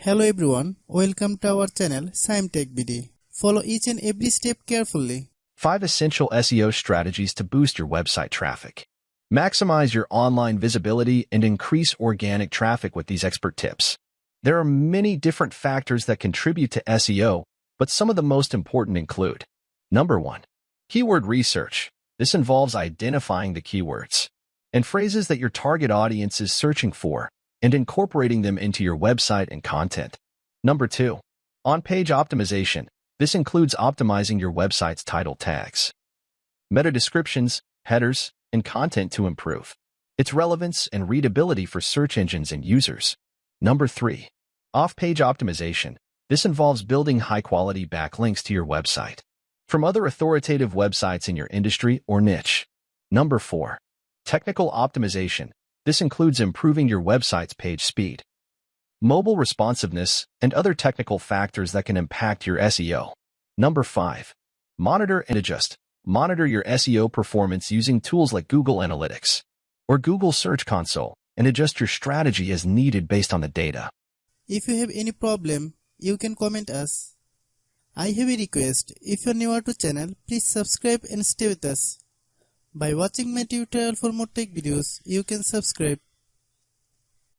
Hello everyone, welcome to our channel Shaem Tech BD. Follow each and every step carefully. 5 essential SEO strategies to boost your website traffic. Maximize your online visibility and increase organic traffic with these expert tips. There are many different factors that contribute to SEO, but some of the most important include: Number 1. Keyword research. This involves identifying the keywords and phrases that your target audience is searching for and incorporating them into your website and content. Number 2. On-page optimization. This includes optimizing your website's title tags, meta descriptions, headers, and content to improve its relevance and readability for search engines and users. Number 3. Off-page optimization. This involves building high-quality backlinks to your website from other authoritative websites in your industry or niche. Number 4. Technical optimization. This includes improving your website's page speed, mobile responsiveness, and other technical factors that can impact your SEO. Number 5. Monitor and adjust. Monitor your SEO performance using tools like Google Analytics or Google Search Console and adjust your strategy as needed based on the data. If you have any problem, you can comment us. I have a request. If you are newer to channel, please subscribe and stay with us. By watching my tutorial for more tech videos, you can subscribe